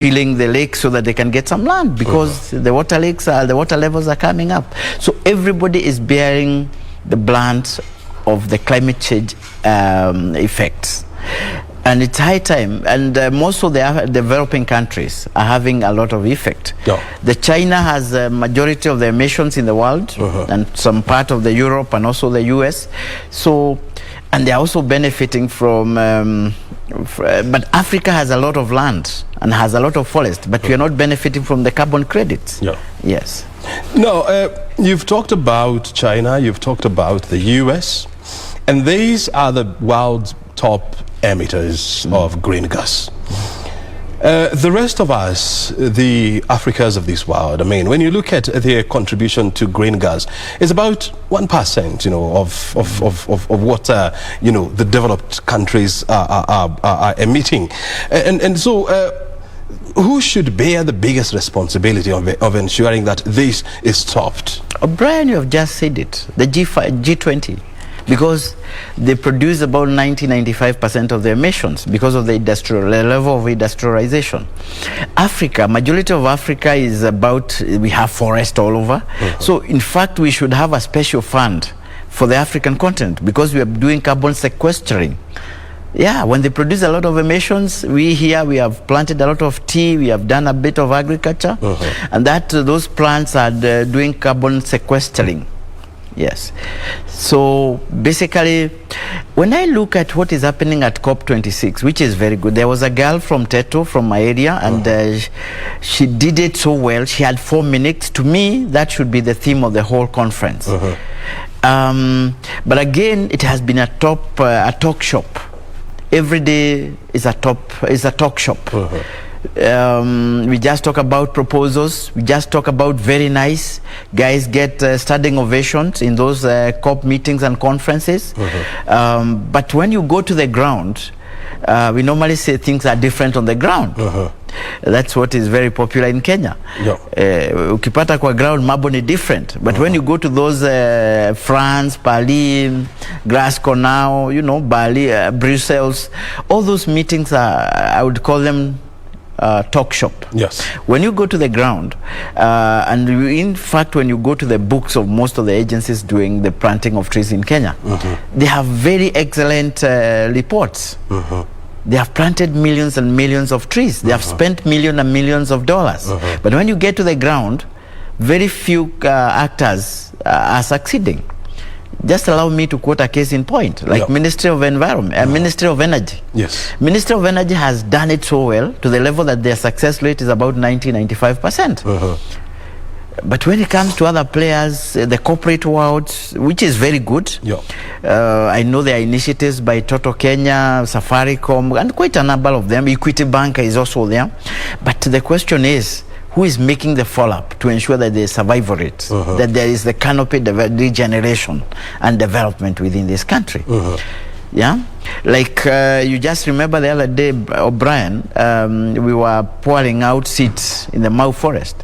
filling the lakes so that they can get some land, because the water levels are coming up. So everybody is bearing the brunt of the climate change effects. And it's high time, and most of the developing countries are having a lot of effect. The China has a majority of the emissions in the world, and some part of the Europe and also the US. So, and they're also benefiting from, but Africa has a lot of land and has a lot of forest, but we are not benefiting from the carbon credits. Yes. No, you've talked about China, you've talked about the US, and these are the world's top emitters of green gas. The rest of us, the Africas of this world, I mean, when you look at their contribution to green gas, it's about 1%, you know, of what you know, the developed countries are emitting, and so who should bear the biggest responsibility of ensuring that this is stopped? Brian, you have just said it, the G20. Because they produce about 90–95% of the emissions because of the level of industrialization. Africa, majority of Africa is about, we have forest all over. So in fact, we should have a special fund for the African continent, because we are doing carbon sequestering. Yeah, when they produce a lot of emissions, we have planted a lot of tea, we have done a bit of agriculture, and those plants are doing carbon sequestering. Yes. So basically, when I look at what is happening at COP26, which is very good, there was a girl from Teto, from my area, and she did it so well. She had 4 minutes. To me, that should be the theme of the whole conference. But again, it has been a talk shop. Every day is a talk shop. We just talk about proposals, we just talk about very nice, guys get standing ovations in those COP meetings and conferences. But when you go to the ground, we normally say things are different on the ground. That's what is very popular in Kenya. Ukipata kwa ground, mambo ni different. But when you go to those France, Paris, Glasgow now, you know, Bali, Brussels, all those meetings are, I would call them talk shop. Yes. When you go to the ground, and in fact, when you go to the books of most of the agencies doing the planting of trees in Kenya, they have very excellent reports. They have planted millions and millions of trees. They have spent millions and millions of dollars. But when you get to the ground, very few actors are succeeding. Just allow me to quote a case in point, like Ministry of Environment, Ministry of Energy. Yes. Ministry of Energy has done it so well to the level that their success rate is about 90–95%. But when it comes to other players, the corporate world, which is very good, I know there are initiatives by Toto Kenya, Safaricom, and quite a number of them. Equity Bank is also there. But the question is, who is making the follow-up to ensure that there is survival rate, that there is the canopy regeneration and development within this country? Yeah, like you just remember the other day, O'Brien, we were pouring out seeds in the Mau forest.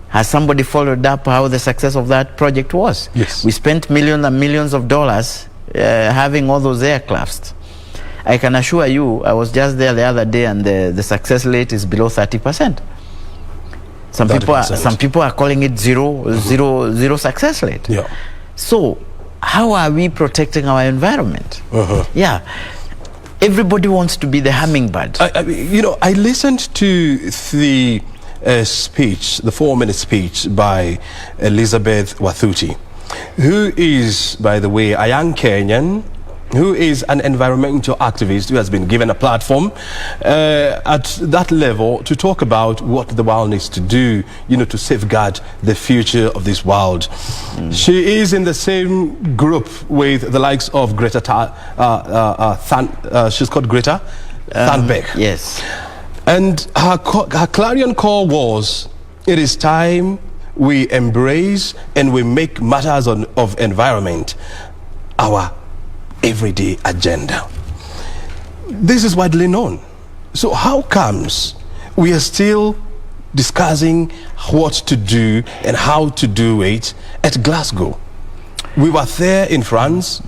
Has somebody followed up how the success of that project was? Yes. We spent millions and millions of dollars having all those aircrafts. I can assure you, I was just there the other day, and the success rate is below 30%. Some people are calling it zero success rate. So how are we protecting our environment? Yeah, everybody wants to be the hummingbird. You know, I listened to the speech, the 4-minute speech by Elizabeth Wathuti, who is, by the way, a young Kenyan who is an environmental activist who has been given a platform at that level to talk about what the world needs to do, you know, to safeguard the future of this world. She is in the same group with the likes of Greta she's called Greta Thunberg. Yes. And her clarion call was, it is time we embrace and we make matters of environment our everyday agenda. This is widely known. So how comes we are still discussing what to do and how to do it at Glasgow? We were there in France,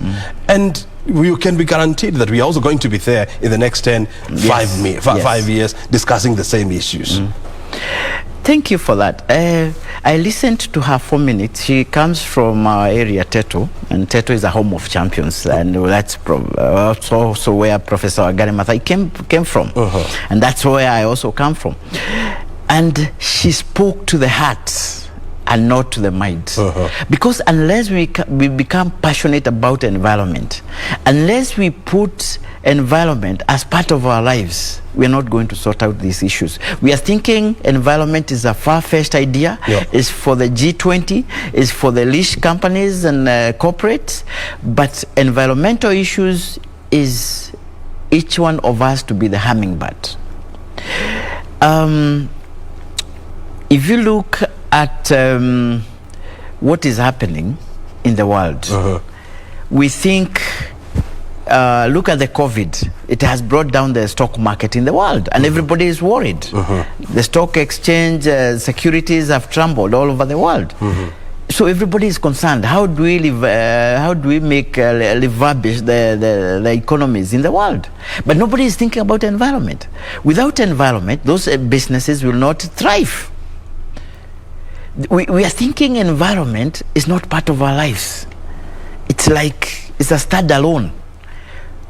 and we can be guaranteed that we are also going to be there in the next 5 years discussing the same issues. Thank you for that. I listened to her 4 minutes. She comes from our area, Teto, and Teto is a home of champions, and that's also where Professor Wangari Maathai came from, and that's where I also come from. And she spoke to the heart and not to the mind. Because unless we become passionate about environment, unless we put environment as part of our lives, we are not going to sort out these issues. We are thinking environment is a far-fetched idea, is for the G20, is for the leash companies and corporates, but environmental issues is each one of us to be the hummingbird. If you look at what is happening in the world, we think, look at the COVID. It has brought down the stock market in the world, and everybody is worried. The stock exchange securities have trembled all over the world. So everybody is concerned. How do we live? How do we make refurbish the economies in the world? But nobody is thinking about environment. Without environment, those businesses will not thrive. We are thinking environment is not part of our lives. It's like it's a standalone.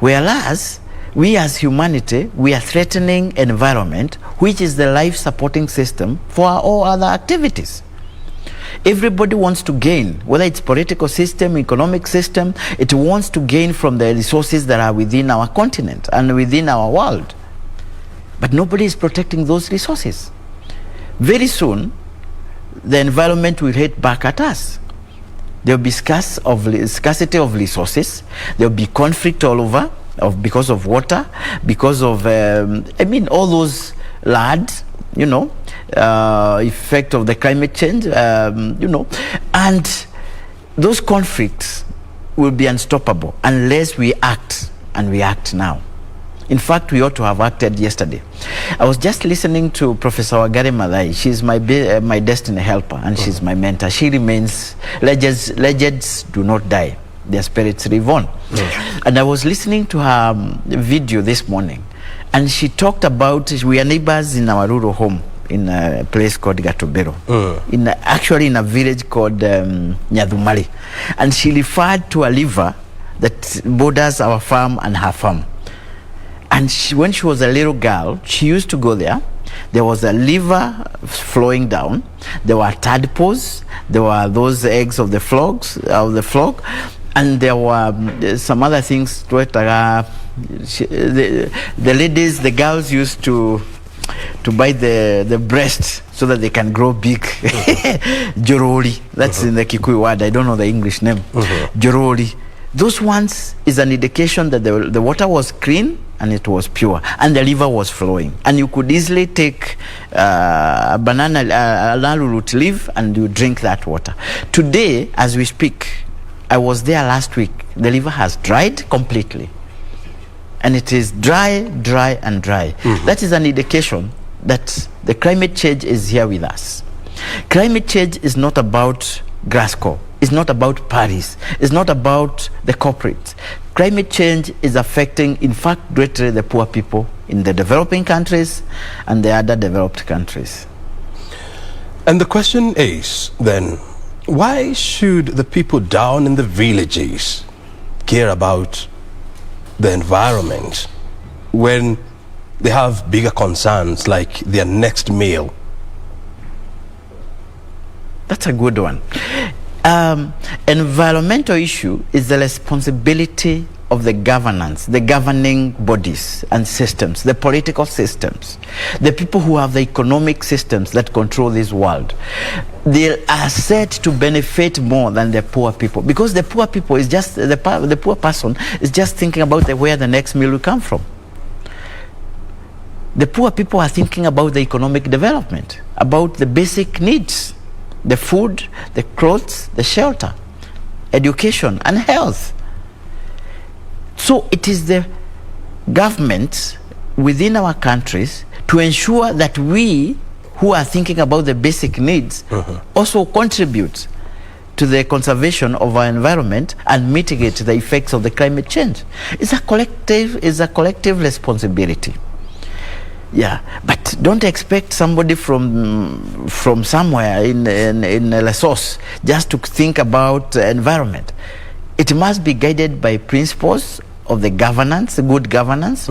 Whereas we as humanity, we are threatening environment, which is the life supporting system for all other activities. Everybody wants to gain, whether it's political system, economic system, it wants to gain from the resources that are within our continent and within our world. But nobody is protecting those resources. Very soon, the environment will hit back at us. There will be scarcity of resources. There will be conflict all over because of water, because of, all those lads, effect of the climate change, and those conflicts will be unstoppable unless we act, and we act now. In fact, we ought to have acted yesterday. I was just listening to Professor Wangari Maathai. She's my destiny helper, and she's my mentor. She remains, legends do not die. Their spirits live on. And I was listening to her video this morning, and she talked about, we are neighbors in our rural home in a place called Gatobero, actually in a village called Nyadumali. And she referred to a river that borders our farm and her farm. And when she was a little girl, she used to go there. There was a river flowing down. There were tadpoles. There were those eggs of the frogs, and there were some other things. The ladies, the girls used to buy the breast so that they can grow big. Joroli. That's in the Kikuyu word. I don't know the English name. Joroli. Those ones is an indication that the water was clean and it was pure, and the river was flowing, and you could easily take a lalu root leaf and you drink that water. Today, as we speak, I was there last week. The river has dried completely, and it is dry. That is an indication that the climate change is here with us. Climate change is not about Glasgow. It's not about Paris. It's not about the corporates. Climate change is affecting, in fact, greatly the poor people in the developing countries and the other developed countries. And the question is, then, why should the people down in the villages care about the environment when they have bigger concerns like their next meal? That's a good one. Environmental issue is the responsibility of the governance, the governing bodies and systems, the political systems, the people who have the economic systems that control this world. They are said to benefit more than the poor people, because the poor people is just, the poor person is just thinking about where the next meal will come from. The poor people are thinking about the economic development, about the basic needs. The food, the clothes, the shelter, education, and health. So it is the government within our countries to ensure that we who are thinking about the basic needs also contribute to the conservation of our environment and mitigate the effects of the climate change. It's a collective responsibility. Yeah, but don't expect somebody from somewhere in Lesotho just to think about environment. It must be guided by principles of the governance, good governance,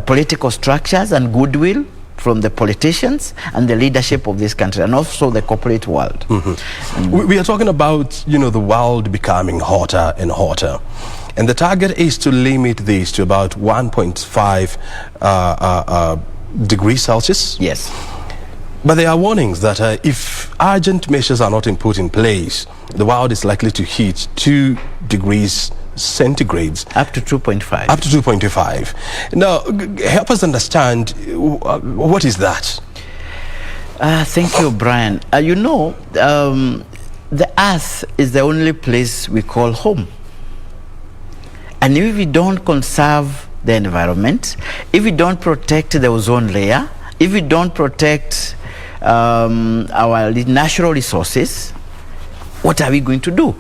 political structures and goodwill from the politicians and the leadership of this country, and also the corporate world. We are talking about, the world becoming hotter and hotter. And the target is to limit this to about 1.5 degrees Celsius. Yes. But there are warnings that if urgent measures are not put in place, the world is likely to hit 2 degrees centigrades. Up to 2.5. Up to 2.5. Now, help us understand, what is that? Thank you, Brian. The earth is the only place we call home. And if we don't conserve the environment, if we don't protect the ozone layer, if we don't protect our natural resources, what are we going to do?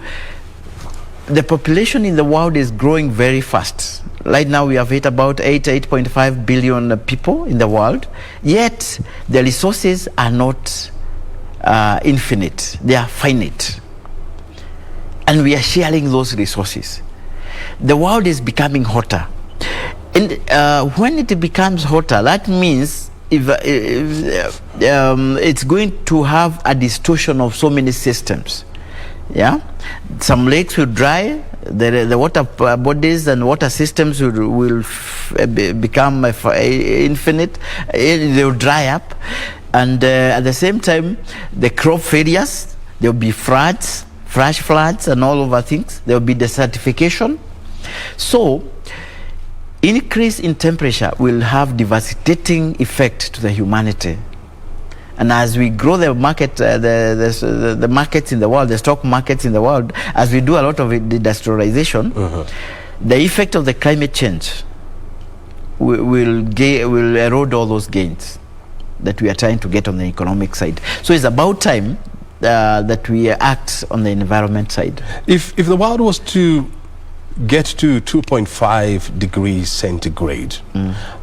The population in the world is growing very fast. Right now we have hit about 8.5 billion people in the world, yet the resources are not infinite, they are finite. And we are sharing those resources. The world is becoming hotter. And when it becomes hotter, that means it's going to have a distortion of so many systems. Yeah, some lakes will dry, the water bodies and water systems will become infinite, they will dry up, and at the same time the crop failures, there will be floods, flash floods and all over things, there will be desertification. So increase in temperature will have devastating effect to the humanity. And as we grow the market, the markets in the world, the stock markets in the world, as we do a lot of industrialization, the effect of the climate change will erode all those gains that we are trying to get on the economic side. So it's about time that we act on the environment side. If the world was to get to 2.5 degrees centigrade,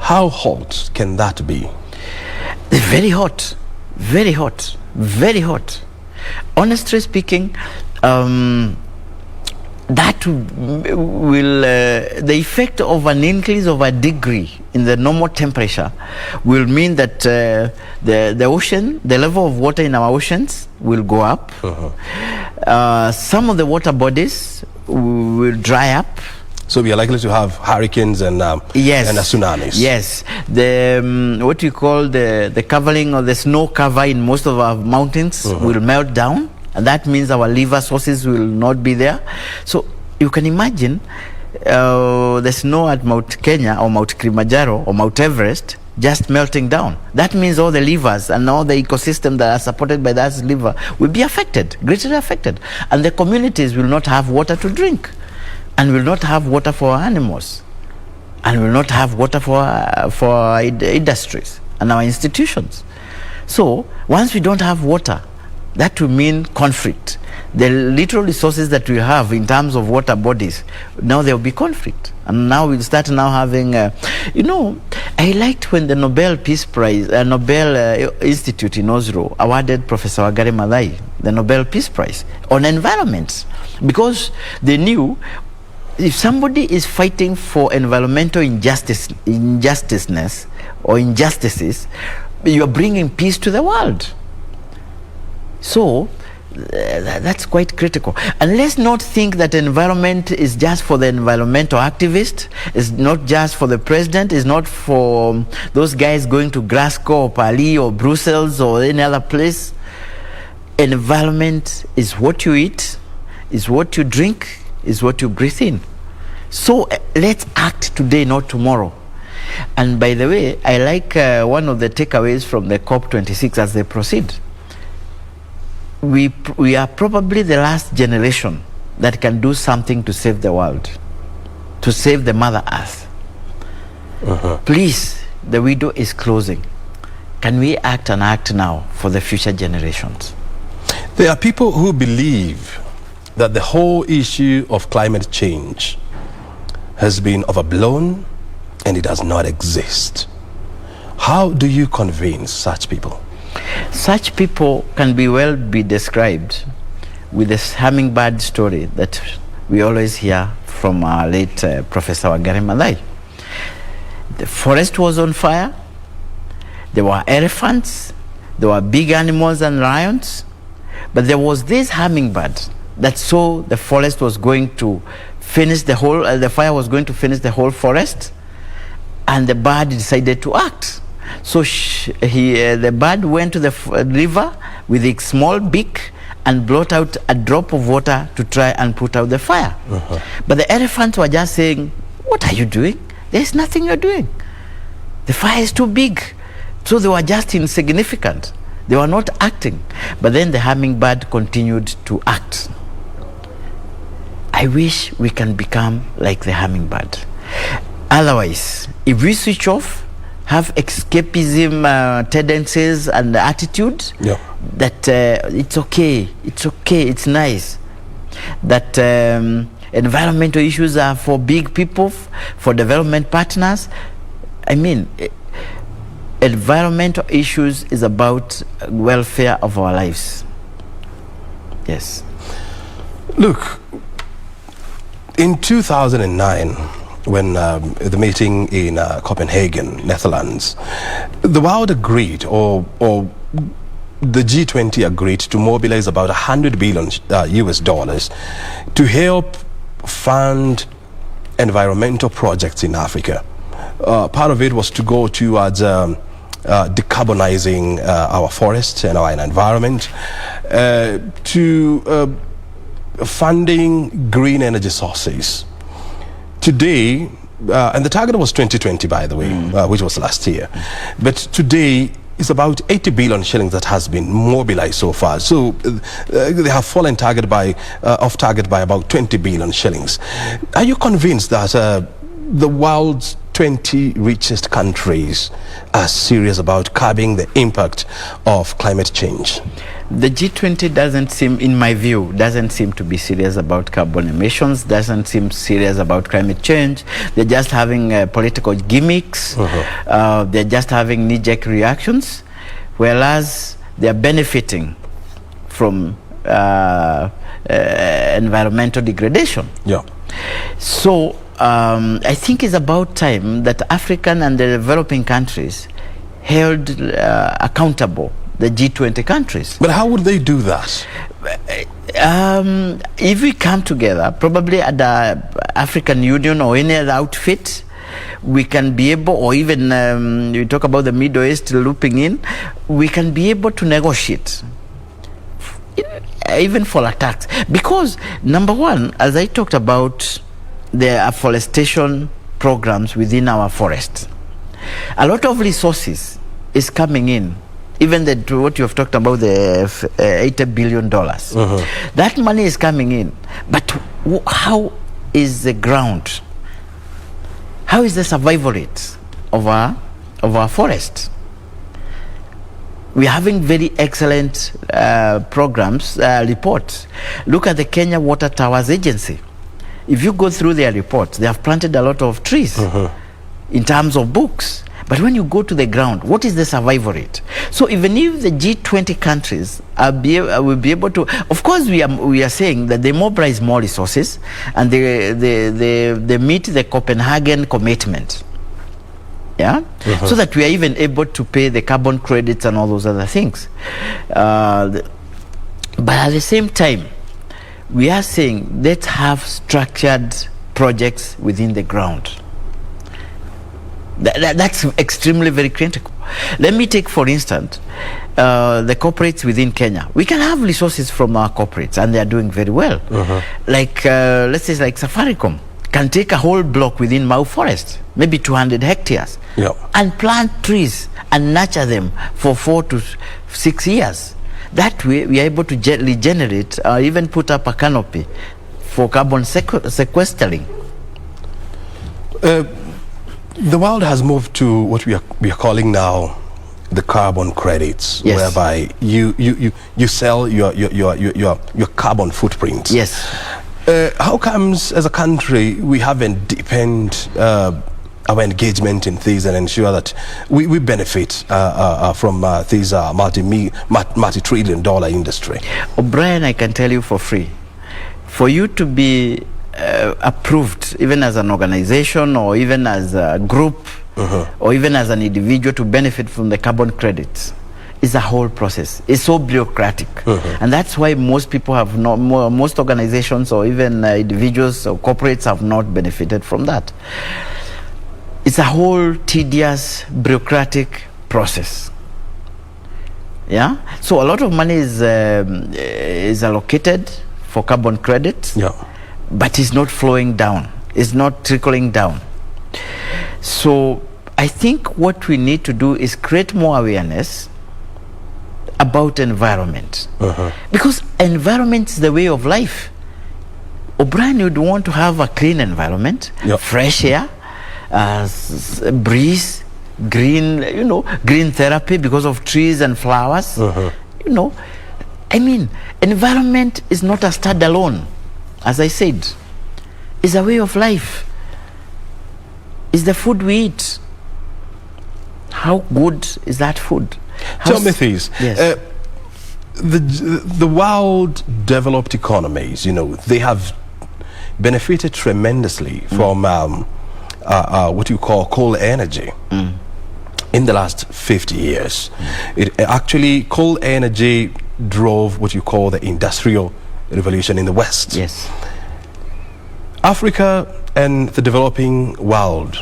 how hot can that be? It's very hot. Very hot, very hot. Honestly speaking, that will the effect of an increase of a degree in the normal temperature will mean that the ocean, the level of water in our oceans will go up. Some of the water bodies will dry up. So we are likely to have hurricanes and tsunamis. Yes, the what we call the covering or the snow cover in most of our mountains will melt down, and that means our river sources will not be there. So you can imagine the snow at Mount Kenya or Mount Kilimanjaro or Mount Everest just melting down. That means all the rivers and all the ecosystem that are supported by that river will be affected, greatly affected, and the communities will not have water to drink, and will not have water for our animals, and will not have water for our industries and our institutions. So once we don't have water, that will mean conflict. The literal resources that we have in terms of water bodies, now there will be conflict. And now we'll start now having, I liked when the Nobel Peace Prize, Nobel Institute in Oslo awarded Professor Wangari Maathai the Nobel Peace Prize on environment, because they knew if somebody is fighting for environmental injustices, you are bringing peace to the world. So that's quite critical. And let's not think that environment is just for the environmental activist, it's not just for the president, it's not for those guys going to Glasgow or Paris or Brussels or any other place. Environment is what you eat, is what you drink, is what you breathe in. So let's act today, not tomorrow. And by the way, I like one of the takeaways from the COP26 as they proceed. We are probably the last generation that can do something to save the world, to save the Mother Earth. Please, the window is closing. Can we act and act now for the future generations? There are people who believe that the whole issue of climate change has been overblown and it does not exist. How do you convince such people? Such people can be described with this hummingbird story that we always hear from our late Professor Wangari Maathai. The forest was on fire. There were elephants. There were big animals and lions. But there was this hummingbird that saw the forest was going to finish the whole, the fire was going to finish the whole forest, and the bird decided to act. So the bird went to the river with its small beak and brought out a drop of water to try and put out the fire. But the elephants were just saying, "What are you doing? There's nothing you're doing. The fire is too big." So they were just insignificant. They were not acting. But then the hummingbird continued to act. I wish we can become like the hummingbird. Otherwise, if we switch off, have escapism tendencies and attitude, that it's okay, it's nice, that environmental issues are for big people, for development partners. I mean, environmental issues is about welfare of our lives. Yes. Look, in 2009, when the meeting in Copenhagen, Netherlands, the world agreed, or the G20 agreed to mobilize about $100 billion US dollars to help fund environmental projects in Africa. Part of it was to go towards decarbonizing our forests and our environment, to funding green energy sources. Today, and the target was 2020, by the way, which was last year, but today it's about 80 billion shillings that has been mobilized so far. So they have fallen off target by about 20 billion shillings. Are you convinced that the world's 20 richest countries are serious about curbing the impact of climate change? The G20 doesn't seem, in my view, doesn't seem to be serious about carbon emissions, doesn't seem serious about climate change. They're just having political gimmicks. They're just having knee-jerk reactions, whereas they're benefiting from environmental degradation. So I think it's about time that African and the developing countries held accountable the G20 countries. But how would they do that? If we come together, probably at the African Union or any other outfit, we can be able, or even we talk about the Middle East looping in, we can be able to negotiate, even for attacks. Because, number one, as I talked about the afforestation programs within our forests, a lot of resources is coming in. Even what you have talked about, the $80 billion, that money is coming in. But how is the ground? How is the survival rate of our forest? We are having very excellent programs, reports. Look at the Kenya Water Towers Agency. If you go through their reports, they have planted a lot of trees in terms of books. But when you go to the ground, what is the survival rate? So even if the G20 countries will be able to, of course we are saying that they mobilize more resources and they meet the Copenhagen commitment. So that we are even able to pay the carbon credits and all those other things. But at the same time, we are saying let's have structured projects within the ground. That's extremely very critical. Let me take, for instance, the corporates within Kenya. We can have resources from our corporates, and they are doing very well. Like, let's say, like Safaricom can take a whole block within Mau Forest, maybe 200 hectares, and plant trees and nurture them for 4 to 6 years. That way, we are able to regenerate or even put up a canopy for carbon sequestering. The world has moved to what we are calling now the carbon credits, Yes. whereby you sell your carbon footprint. Yes. How comes, as a country, we haven't deepened our engagement in these and ensure that we benefit from these multi-trillion dollar industry? O'Brien, I can tell you for free. For you to be approved, even as an organization or even as a group, or even as an individual, to benefit from the carbon credits, is a whole process. It's so bureaucratic, and that's why most people have not, most organizations or even individuals or corporates have not benefited from that. It's a whole tedious, bureaucratic process. Yeah. So a lot of money is allocated for carbon credits, but it's not flowing down. It's not trickling down. So I think what we need to do is create more awareness about environment, because environment is the way of life. O'Brien would want to have a clean environment, fresh air, breeze, green, green therapy because of trees and flowers. I mean, environment is not a standalone, as I said. It's a way of life. It's the food we eat. How good is that food? Tell me this. Yes. The world developed economies, they have benefited tremendously from what you call coal energy in the last 50 years. It actually, coal energy drove what you call the industrial revolution in the West. Yes. Africa and the developing world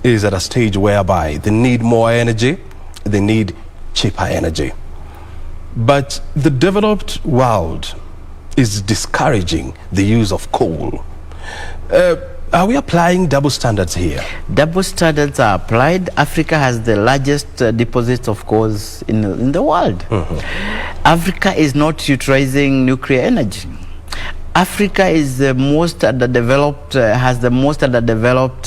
is at a stage whereby they need more energy, they need cheaper energy. But the developed world is discouraging the use of coal. Are we applying double standards here? Double standards are applied. Africa has the largest deposits of coals in the world. Africa is not utilizing nuclear energy. Africa is the most underdeveloped, has the most underdeveloped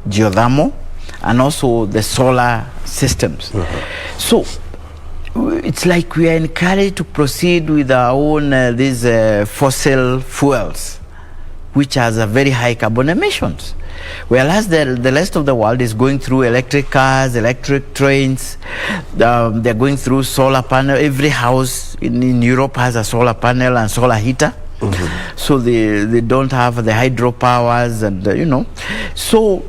geothermal and also the solar systems. So it's like we are encouraged to proceed with our own these fossil fuels, which has a very high carbon emissions. Whereas the rest of the world is going through electric cars, electric trains, they're going through solar panel. Every house in Europe has a solar panel and solar heater. So they don't have the hydropowers and, So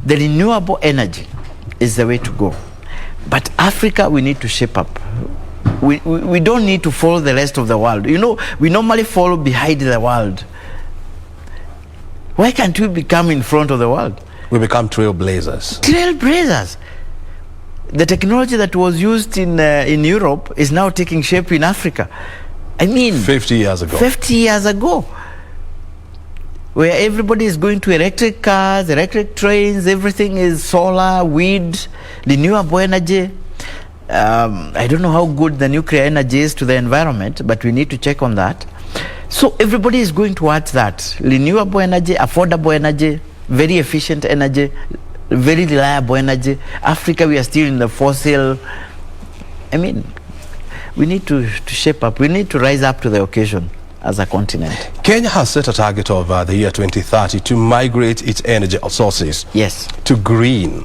the renewable energy is the way to go. But Africa, we need to shape up. We don't need to follow the rest of the world. We normally follow behind the world. Why can't we become in front of the world? We become trailblazers. Trailblazers. The technology that was used in Europe is now taking shape in Africa. I mean, 50 years ago. 50 years ago. Where everybody is going to electric cars, electric trains, everything is solar, wind, renewable energy. I don't know how good the nuclear energy is to the environment, but we need to check on that. So everybody is going towards that. Renewable energy, affordable energy, very efficient energy, very reliable energy. Africa, we are still in the fossil. I mean, we need to shape up. We need to rise up to the occasion as a continent. Kenya has set a target of the year 2030 to migrate its energy sources to green.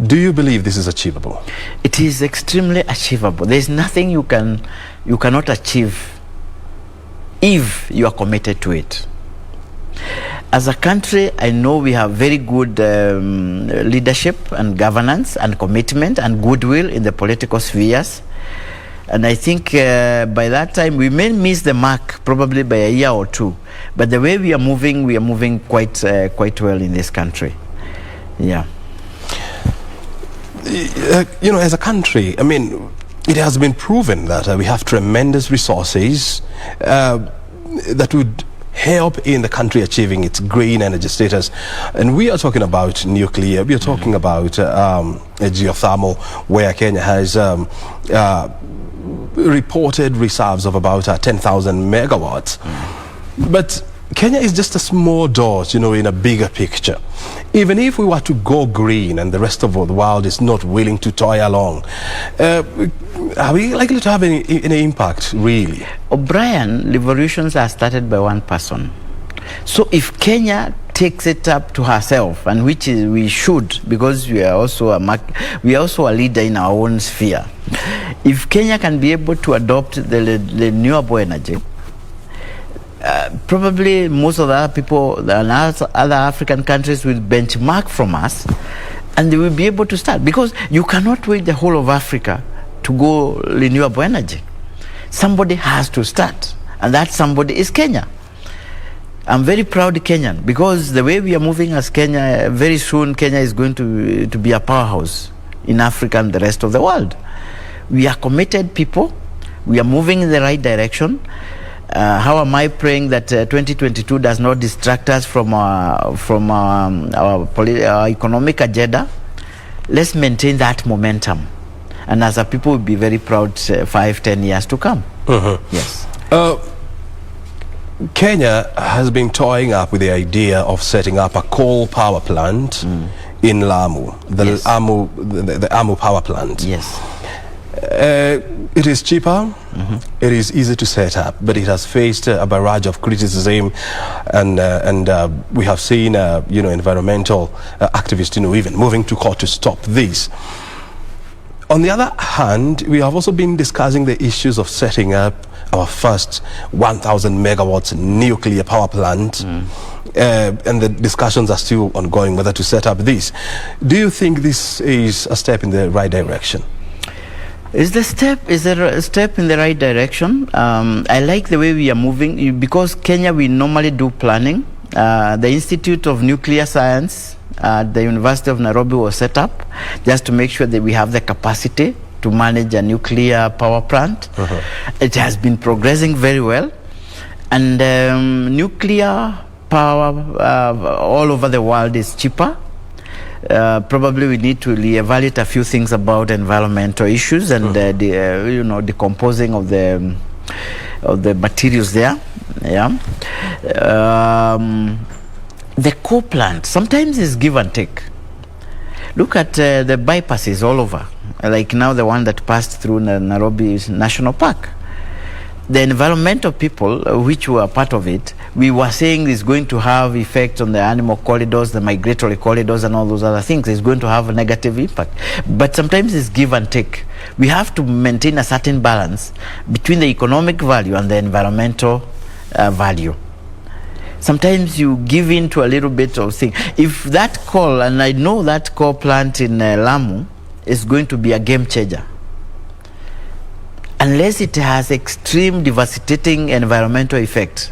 Do you believe this is achievable? It is extremely achievable. There is nothing you cannot achieve if you are committed to it. As a country, I know we have very good leadership and governance and commitment and goodwill in the political spheres. And I think by that time, we may miss the mark probably by a year or two. But the way we are moving quite well in this country. Yeah. As a country, I mean, it has been proven that we have tremendous resources that would help in the country achieving its green energy status. And we are talking about nuclear, we are talking about geothermal, where Kenya has reported reserves of about 10,000 megawatts. But Kenya is just a small dot, you know, in a bigger picture. Even if we were to go green and the rest of the world is not willing to toy along, are we likely to have any impact, really? O'Brien, revolutions are started by one person. So if Kenya takes it up to herself, and which is we should, because we are also a leader in our own sphere. If Kenya can be able to adopt the renewable energy, probably most of the other people, the other African countries will benchmark from us, and they will be able to start. Because you cannot wait the whole of Africa to go renewable energy. Somebody has to start, and that somebody is Kenya. I'm very proud Kenyan, because the way we are moving as Kenya, very soon Kenya is going to be a powerhouse in Africa and the rest of the world. We are committed people. We are moving in the right direction. How am I praying that 2022 does not distract us from our economic agenda? Let's maintain that momentum. And as a people, we'll be very proud 5-10 years to come. Yes. Kenya has been toying up with the idea of setting up a coal power plant in Lamu, the Lamu power plant. Yes. It is cheaper, it is easy to set up, but it has faced a barrage of criticism, and we have seen environmental activists even moving to court to stop this. On the other hand, we have also been discussing the issues of setting up our first 1,000 megawatts nuclear power plant, and the discussions are still ongoing whether to set up this. Do you think this is a step in the right direction? Is a step in the right direction? I like the way we are moving, because Kenya, we normally do planning. The Institute of Nuclear Science at the University of Nairobi was set up just to make sure that we have the capacity to manage a nuclear power plant. It has been progressing very well, and nuclear power all over the world is cheaper. Probably we need to reevaluate a few things about environmental issues and the decomposing of the materials there. Yeah. The coal plant sometimes is give and take. Look at the bypasses all over, like now the one that passed through Nairobi National Park. The environmental people, which were part of it, we were saying is going to have effect on the animal corridors, the migratory corridors, and all those other things. It's going to have a negative impact. But sometimes it's give and take. We have to maintain a certain balance between the economic value and the environmental value. Sometimes you give in to a little bit of thing. If that coal, and I know that coal plant in Lamu is going to be a game changer, unless it has extreme devastating environmental effect,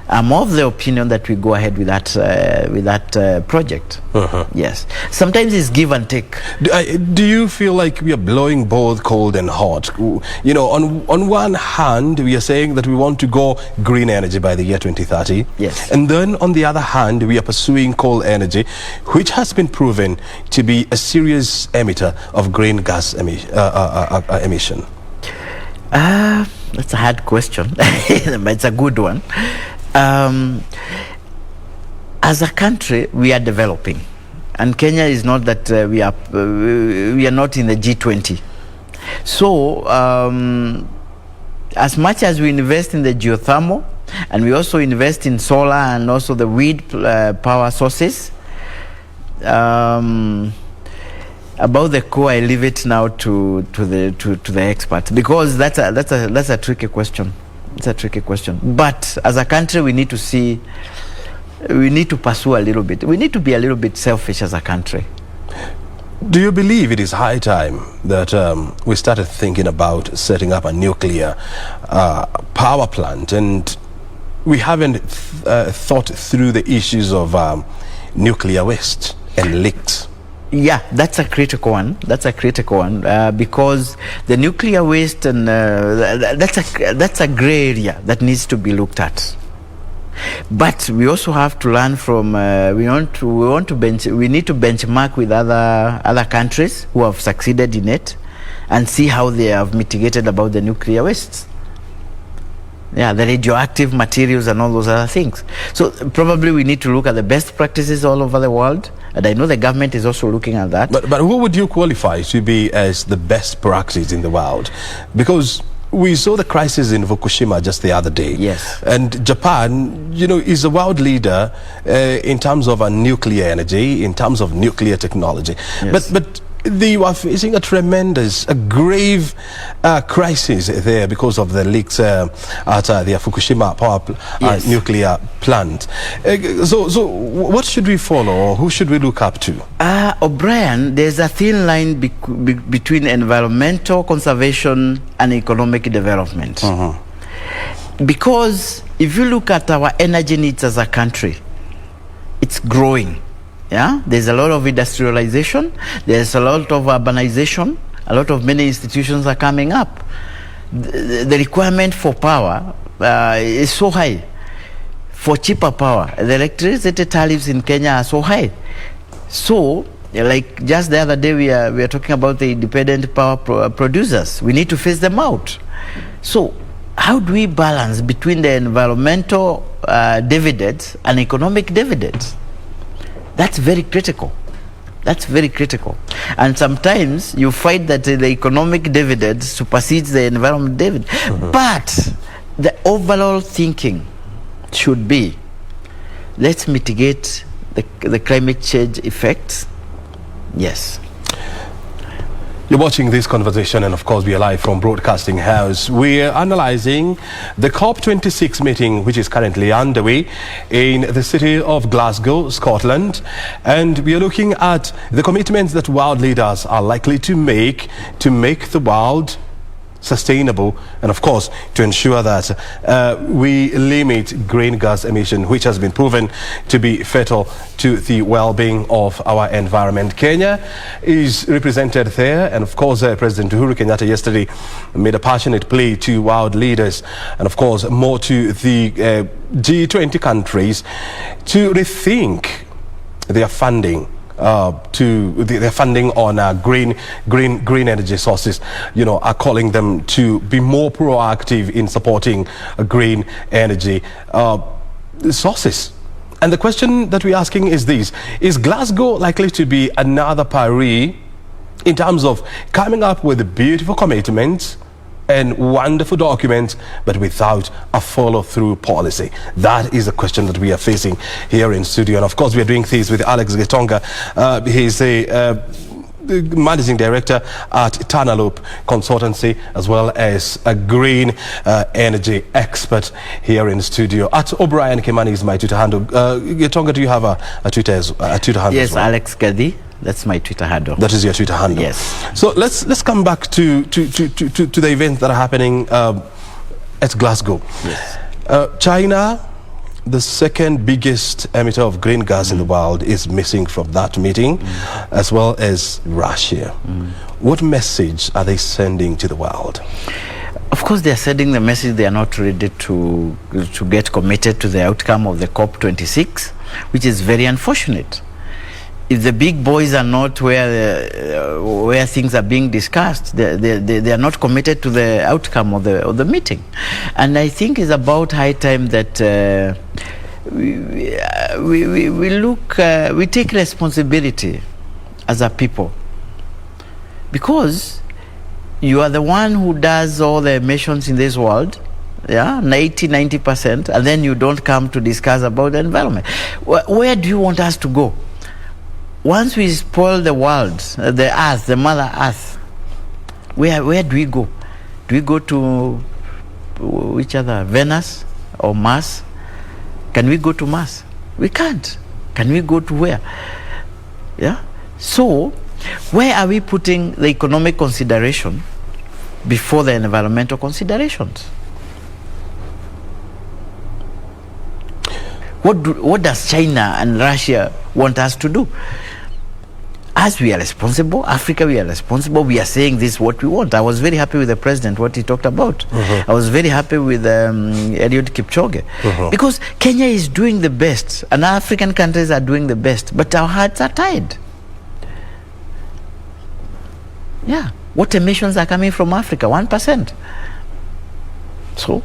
I'm of the opinion that we go ahead with that project. Yes. Sometimes it's give and take. Do you feel like we are blowing both cold and hot? You know, on one hand, we are saying that we want to go green energy by the year 2030. Yes. And then on the other hand, we are pursuing coal energy, which has been proven to be a serious emitter of green gas emission. That's a hard question, but it's a good one. As a country, we are developing, and Kenya is not that we are not in the G20. So, as much as we invest in the geothermal, and we also invest in solar and also the wind power sources. About the core, I leave it now to the experts, because that's a tricky question. It's a tricky question. But as a country, we need to pursue a little bit. We need to be a little bit selfish as a country. Do you believe it is high time that we started thinking about setting up a nuclear power plant, and we haven't thought through the issues of nuclear waste and leaks? Yeah, that's a critical one. That's a critical one because the nuclear waste and that's a gray area that needs to be looked at. But we also have to learn from. We need to benchmark with other countries who have succeeded in it, and see how they have mitigated about the nuclear waste. Yeah, the radioactive materials and all those other things. So probably we need to look at the best practices all over the world, and I know the government is also looking at that. But who would you qualify to be as the best practice in the world? Because we saw the crisis in Fukushima just the other day. Yes. And Japan, you know, is a world leader in terms of nuclear energy, in terms of nuclear technology. Yes. But they were facing a grave crisis there because of the leaks at their Fukushima nuclear plant. So what should we follow, or who should we look up to? O'Brien, there's a thin line between environmental conservation and economic development. Because if you look at our energy needs as a country, it's growing. Yeah, there's a lot of industrialization, there's a lot of urbanization, a lot of many institutions are coming up. The requirement for power is so high. For cheaper power, the electricity tariffs in Kenya are so high. So, like just the other day, we are talking about the independent power producers. We need to phase them out. So, how do we balance between the environmental dividends and economic dividends? That's very critical. That's very critical. And sometimes you find that the economic dividend supersedes the environment dividend. But the overall thinking should be, let's mitigate the climate change effects. Yes. You're watching this conversation, and of course we are live from Broadcasting House. We are analysing the COP26 meeting, which is currently underway in the city of Glasgow, Scotland, and we are looking at the commitments that world leaders are likely to make the world sustainable, and of course to ensure that we limit green gas emission, which has been proven to be fatal to the well-being of our environment. Kenya is represented there, and of course President Uhuru Kenyatta yesterday made a passionate plea to world leaders, and of course more to the G20 countries to rethink their funding their funding on green energy sources. You know, are calling them to be more proactive in supporting green energy sources. And the question that we're asking is this: is Glasgow likely to be another Paris in terms of coming up with beautiful commitments and wonderful documents, but without a follow-through policy? That is a question that we are facing here in studio. And of course, we are doing this with Alex Gitonga. He's a managing director at Tanolope Consultancy, as well as a green energy expert here in studio. At O'Brien Kimani is my Twitter handle. Gitonga, do you have a Twitter handle? Yes, as well? Alex Gadi. That's my Twitter handle. That is your Twitter handle. Yes. So let's come back to the events that are happening at Glasgow. Yes. China, the second biggest emitter of green gas in the world, is missing from that meeting, as well as Russia. What message are they sending to the world? Of course, they are sending the message they are not ready to get committed to the outcome of the COP26, which is very unfortunate. If the big boys are not where things are being discussed, they are not committed to the outcome of the meeting. And I think it's about high time that we take responsibility as a people, because you are the one who does all the emissions in this world. Yeah, 90%, and then you don't come to discuss about the environment. Where do you want us to go? Once we spoil the world, the earth, the mother earth, where do we go? Do we go to which other, Venus or Mars? Can we go to Mars? We can't. Can we go to where? Yeah. So, where are we putting the economic consideration before the environmental considerations? What does China and Russia want us to do? As we are responsible, Africa, we are responsible, we are saying this is what we want. I was very happy with the president, what he talked about. I was very happy with Eliud Kipchoge. Because Kenya is doing the best, and African countries are doing the best, but our hearts are tied. Yeah. What emissions are coming from Africa? 1%. So,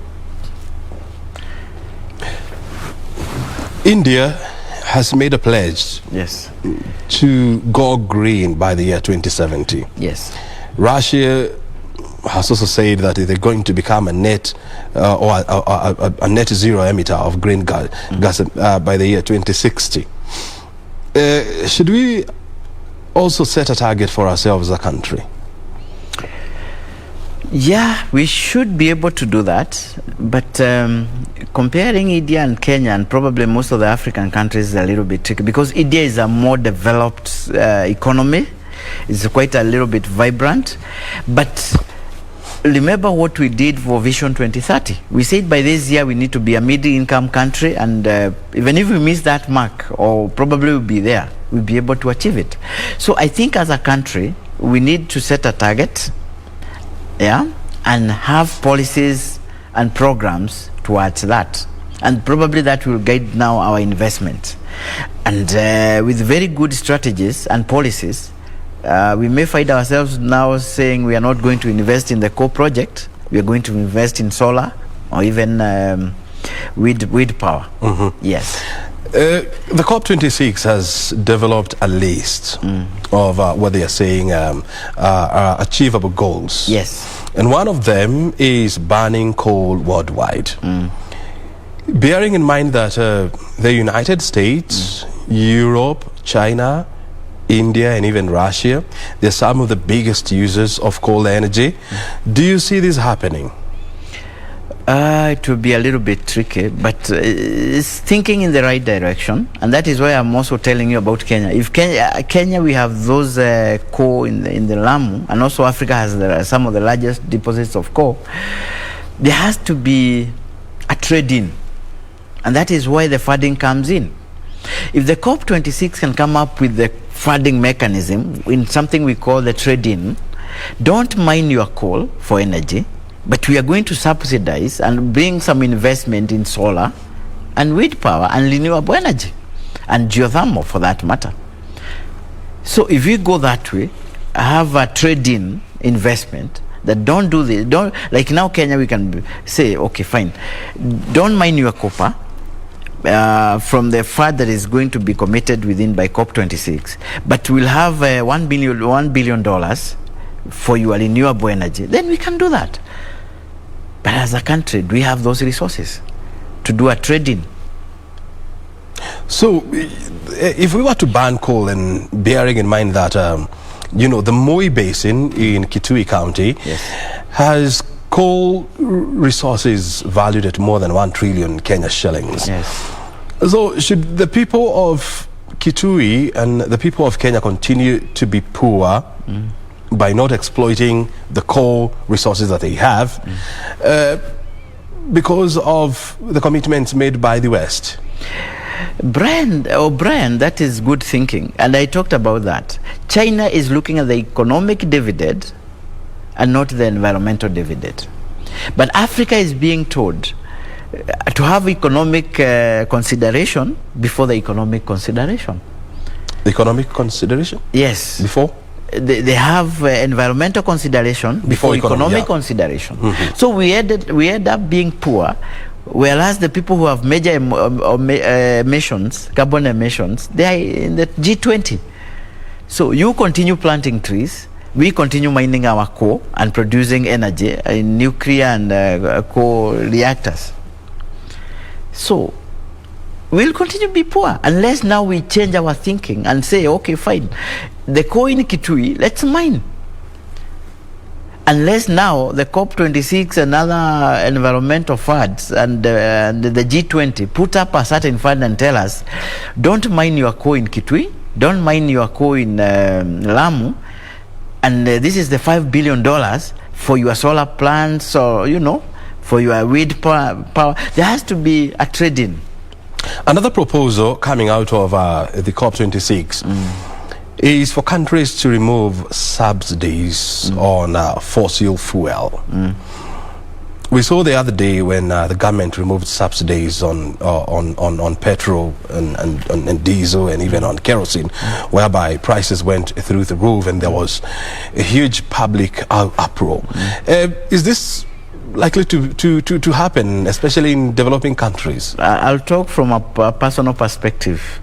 India has made a pledge Yes. to go green by the year 2070. Yes. Russia has also said that they're going to become a net or a net zero emitter of green gas by the year 2060. Should we also set a target for ourselves as a country? Yeah, we should be able to do that, but comparing India and Kenya and probably most of the African countries is a little bit tricky, because India is a more developed economy. It's quite a little bit vibrant, but remember what we did for Vision 2030. We said by this year we need to be a middle-income country, and even if we miss that mark, or probably we'll be there, we'll be able to achieve it. So I think as a country, we need to set a target, yeah, and have policies and programs towards that, and probably that will guide now our investment. And with very good strategies and policies, we may find ourselves now saying we are not going to invest in the coal project, we are going to invest in solar or even wind power. Yes. The COP26 has developed a list of what they are saying are achievable goals. Yes. And one of them is banning coal worldwide. Bearing in mind that the United States, Europe, China, India and even Russia, they're some of the biggest users of coal energy. Do you see this happening? It will be a little bit tricky, but it's thinking in the right direction, and that is why I'm also telling you about Kenya. If Kenya, we have those coal in the Lamu, and also Africa has some of the largest deposits of coal. There has to be a trade-in, and that is why the funding comes in. If the COP26 can come up with the funding mechanism in something we call the trade-in, don't mine your coal for energy, but we are going to subsidize and bring some investment in solar and wind power and renewable energy and geothermal for that matter. So if we go that way, have a trade-in investment that don't do this, don't, like now Kenya, we can say, okay, fine, don't mine your copper from the fund that is going to be committed within by COP26, but we'll have $1 billion for your renewable energy, then we can do that. But as a country, do we have those resources to do a trade-in? So, if we were to ban coal, and bearing in mind that, you know, the Moi Basin in Kitui County has coal resources valued at more than 1 trillion Kenya shillings. Yes. So, should the people of Kitui and the people of Kenya continue to be poor by not exploiting the coal resources that they have because of the commitments made by the West? Brian, that is good thinking, and I talked about that. China is looking at the economic dividend and not the environmental dividend. But Africa is being told to have economic consideration before the economic consideration. Economic consideration? Yes. Before? They have environmental consideration before economic consideration. So we end up being poor, whereas the people who have major emissions, carbon emissions, they are in the G20. So you continue planting trees, we continue mining our coal and producing energy in nuclear and coal reactors. So we'll continue to be poor unless now we change our thinking and say, okay, fine, the coal in Kitui, let's mine. Unless now the COP26 and other environmental funds and the G20 put up a certain fund and tell us, don't mine your coal in Kitui, don't mine your coal in Lamu, and this is the $5 billion for your solar plants, or, you know, for your wind power. There has to be a trade-in. Another proposal coming out of the COP26 is for countries to remove subsidies on fossil fuel. We saw the other day when the government removed subsidies on petrol and diesel and even on kerosene, whereby prices went through the roof and there was a huge public uproar. Is this likely to happen, especially in developing countries? I'll talk from a personal perspective.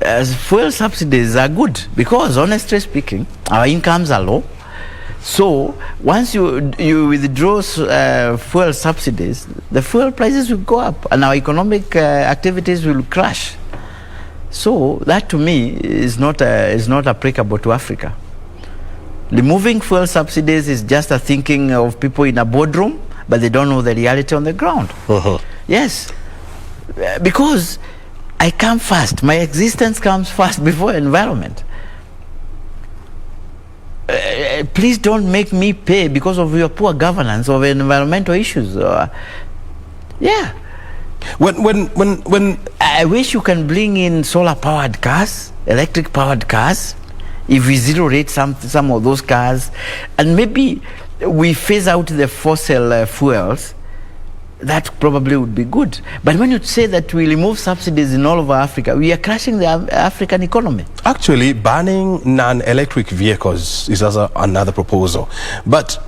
As fuel subsidies are good because, honestly speaking, our incomes are low. So once you withdraw fuel subsidies, the fuel prices will go up and our economic activities will crash. So that to me is not applicable to Africa. Removing fuel subsidies is just a thinking of people in a boardroom, but they don't know the reality on the ground. Yes, because I come first. My existence comes first before environment. Please don't make me pay because of your poor governance of environmental issues. Yeah. When I wish you can bring in solar-powered cars, electric-powered cars. If we zero rate some of those cars, and maybe we phase out the fossil fuels, that probably would be good. But when you say that we remove subsidies in all over Africa, we are crashing the African economy. Actually, banning non-electric vehicles is also another proposal. But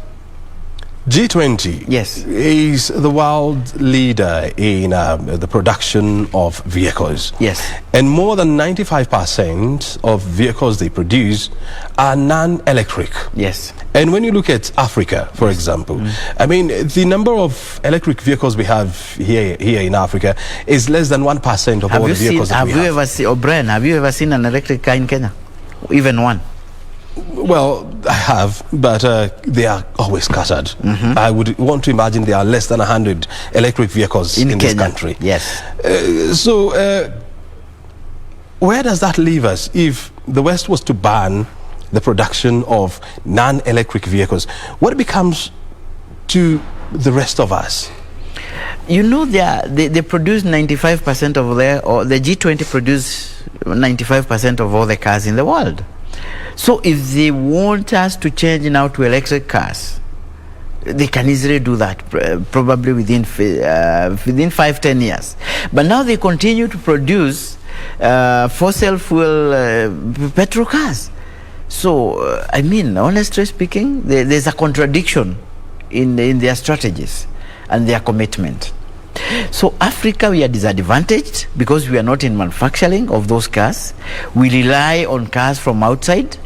G20 is the world leader in the production of vehicles. Yes. And more than 95% of vehicles they produce are non-electric. Yes. And when you look at Africa, for example, I mean, the number of electric vehicles we have here in Africa is less than 1% of all the vehicles that we have. O'Brien, have you ever seen an electric car in Kenya? Even one? Well, I have, but they are always scattered. I would want to imagine there are less than 100 electric vehicles in this country. Yes. So, where does that leave us if the West was to ban the production of non-electric vehicles? What becomes to the rest of us? You know, they produce 95% of or the G20 produce 95% of all the cars in the world. So if they want us to change now to electric cars, they can easily do that, probably within 5-10 years. But now they continue to produce fossil fuel petrol cars. So, I mean, honestly speaking, there's a contradiction in their strategies and their commitment. So Africa, we are disadvantaged because we are not in manufacturing of those cars. We rely on cars from outside.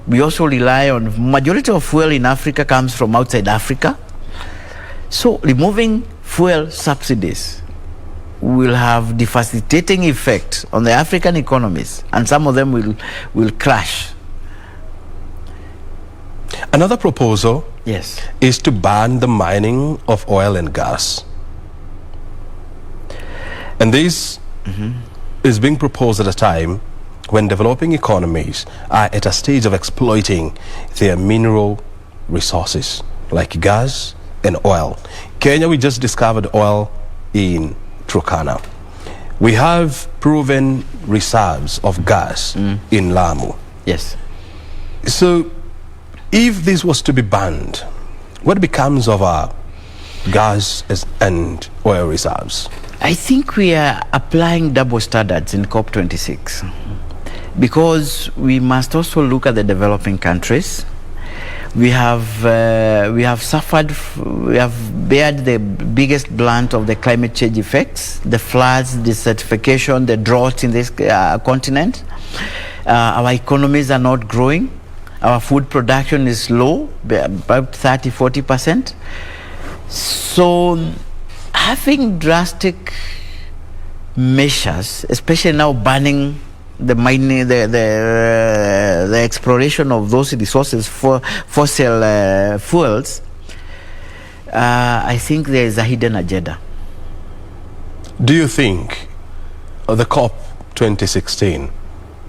We also rely on, majority of fuel in Africa comes from outside Africa. So removing fuel subsidies will have devastating effect on the African economies, and some of them will crash. Another proposal is to ban the mining of oil and gas. And this is being proposed at a time when developing economies are at a stage of exploiting their mineral resources like gas and oil. Kenya, we just discovered oil in Turkana. We have proven reserves of gas in Lamu. Yes. So, if this was to be banned, what becomes of our gas and oil reserves? I think we are applying double standards in COP26 because we must also look at the developing countries. We have suffered, we have bared the biggest brunt of the climate change effects, the floods, the desertification, the drought in this continent. Our economies are not growing. Our food production is low, about 30-40%. So having drastic measures, especially now banning the mining, the exploration of those resources for fossil fuels, I think there is a hidden agenda. Do you think the COP 2016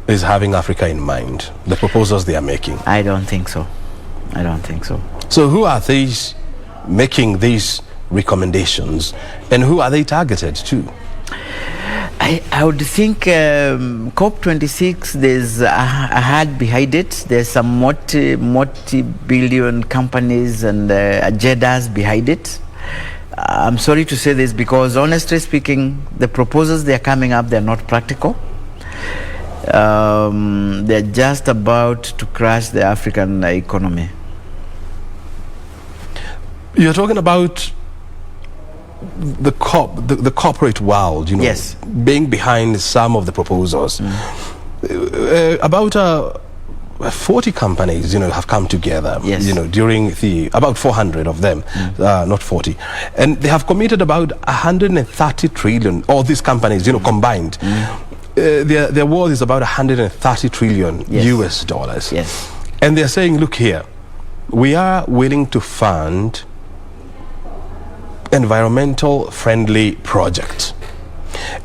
is having Africa in mind, the proposals they are making? I don't think so. I don't think so. So who are these making these recommendations, and who are they targeted to? I would think COP26, there's a heart behind it. There's some multi-billion companies and agendas behind it. I'm sorry to say this because, honestly speaking, the proposals they are coming up, they're not practical. They're just about to crash the African economy. You're talking about the corporate world, Yes. being behind some of the proposals. About 40 companies, have come together, Yes. during about 400 of them, not 40. And they have committed about 130 trillion, all these companies, combined. Their worth is about 130 trillion Yes. US dollars. Yes. And they're saying, look here, we are willing to fund environmental friendly projects.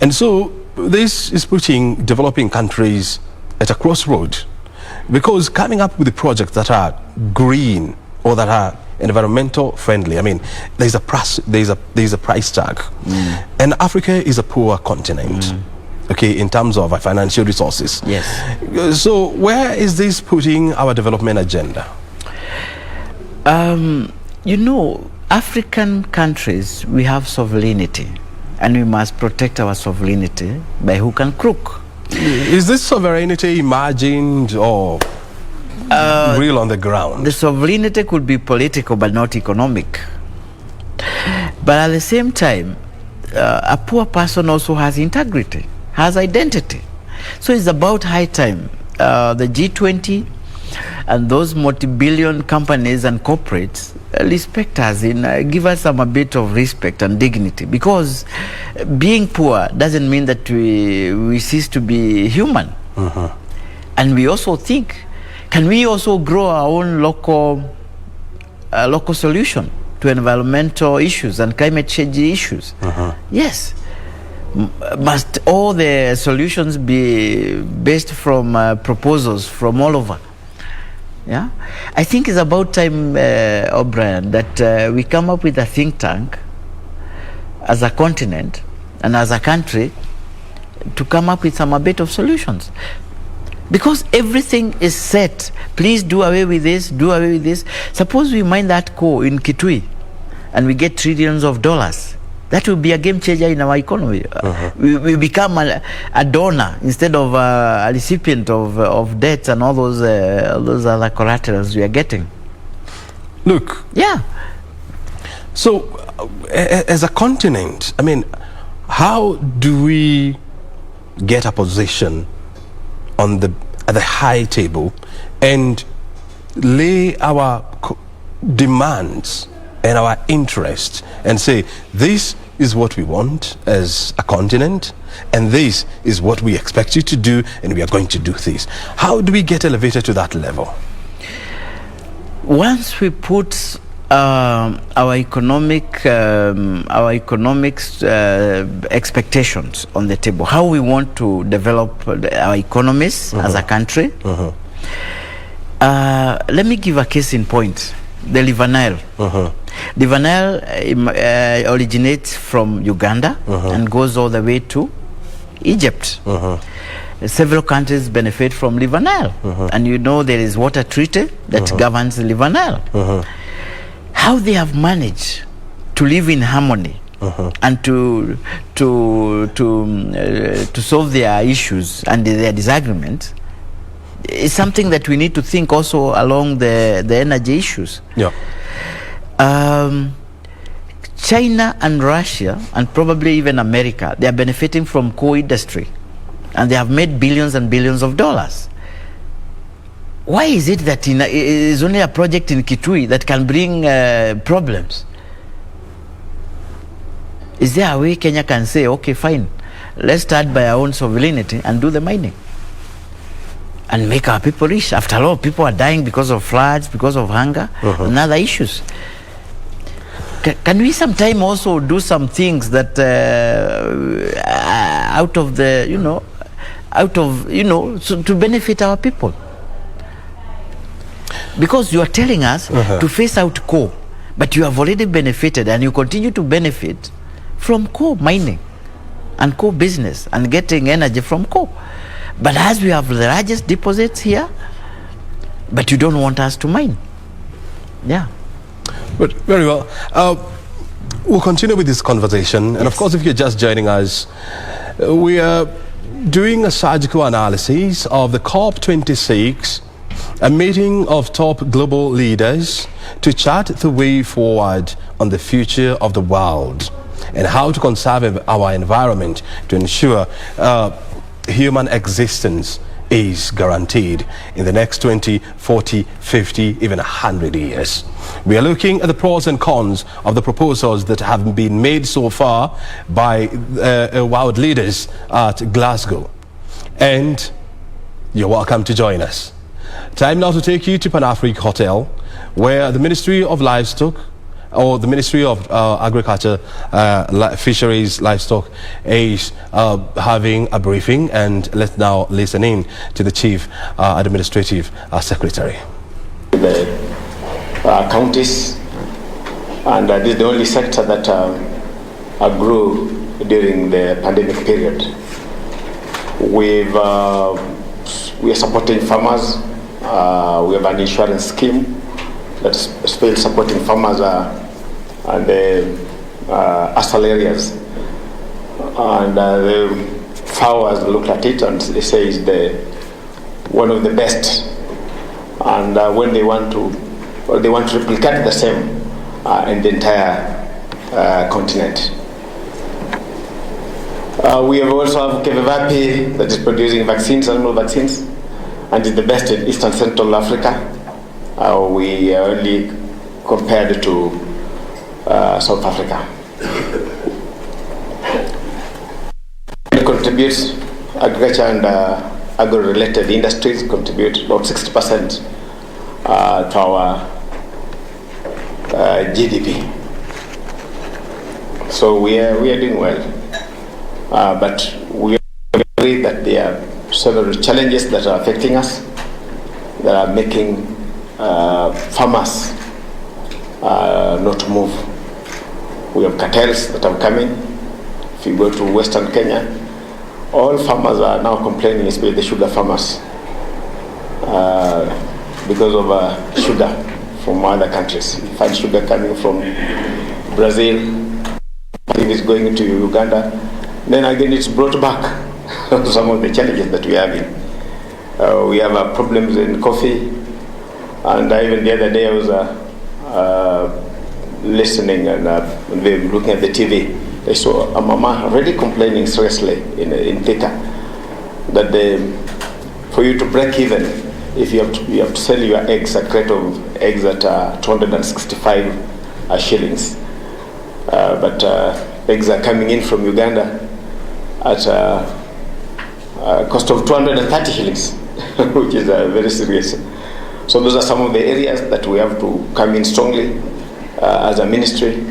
And so this is putting developing countries at a crossroad, because coming up with the projects that are green or that are environmental friendly, I mean, there's a price tag. And Africa is a poor continent, okay, in terms of financial resources. Yes. So where is this putting our development agenda? African countries, we have sovereignty, and we must protect our sovereignty by hook and crook. Is this sovereignty imagined or real on the ground? The sovereignty could be political but not economic. But at the same time, a poor person also has integrity, has identity. So it's about high time the G20 and those multi-billion companies and corporates respect us, give us a bit of respect and dignity, because being poor doesn't mean that we cease to be human. And we also think, can we also grow our own local solution to environmental issues and climate change issues? Yes. Must all the solutions be based from proposals from all over? Yeah, I think it's about time, O'Brien, that we come up with a think tank as a continent and as a country to come up with some bit of solutions. Because everything is set. Please do away with this, do away with this. Suppose we mine that coal in Kitui and we get trillions of dollars. That will be a game changer in our economy. We become a donor instead of a recipient of debts and all those other collaterals we are getting. Look. Yeah. So, as a continent, I mean, how do we get a position on at the high table and lay our demands and our interests and say, this is what we want as a continent, and this is what we expect you to do, and we are going to do this? How do we get elevated to that level? Once we put our economics expectations on the table, how we want to develop our economies as a country. Let me give a case in point. The River Nile. The River Nile originates from Uganda and goes all the way to Egypt. Several countries benefit from River Nile. And there is water treaty that governs the River Nile. How they have managed to live in harmony and to solve their issues and their disagreements is something that we need to think also along the energy issues. Yeah. China and Russia and probably even America, they are benefiting from coal industry, and they have made billions and billions of dollars. Why is it that it is only a project in Kitui that can bring problems? Is there a way Kenya can say, okay, fine, let's start by our own sovereignty and do the mining and make our people rich? After all, people are dying because of floods, because of hunger, and other issues. Can we sometime also do some things that so to benefit our people? Because you are telling us to phase out coal, but you have already benefited and you continue to benefit from coal mining and coal business and getting energy from coal. But as we have the largest deposits here, but you don't want us to mine. Yeah. But very well. We'll continue with this conversation. Yes. And of course, if you're just joining us, we are doing a surgical analysis of the COP26 a meeting of top global leaders to chart the way forward on the future of the world and how to conserve our environment to ensure human existence is guaranteed in the next 20, 40, 50, even 100 years. We are looking at the pros and cons of the proposals that have been made so far by world leaders at Glasgow. And you're welcome to join us. Time now to take you to Pan-African Hotel, where the Ministry of Livestock, or the Ministry of Agriculture, Fisheries, Livestock is having a briefing, and let's now listen in to the Chief Administrative Secretary. The counties, and this is the only sector that grew during the pandemic period. We are supporting farmers. We have an insurance scheme that's still supporting farmers and the asal areas. And the farmers looked at it and they say it's one of the best. And when they want to replicate the same in the entire continent. We have also have KBC that is producing vaccines, animal vaccines, and is the best in Eastern Central Africa. We are only compared to South Africa. It contributes, agriculture and agro-related industries contribute about 60% to our GDP. So we are doing well. But we agree that there are several challenges that are affecting us, that are making farmers not move. We have cartels that are coming. If you go to Western Kenya, all farmers are now complaining, especially the sugar farmers, because of sugar from other countries. You find sugar coming from Brazil, if it's going to Uganda, then again it's brought back. Some of the challenges that we are having. We have problems in coffee, and even the other day I was listening and looking at the TV. I saw a mama already complaining seriously in Thika that for you to break even, if you have to sell your eggs, a crate of eggs at 265 shillings, but eggs are coming in from Uganda at a cost of 230 shillings, which is very serious. So those are some of the areas that we have to come in strongly as a ministry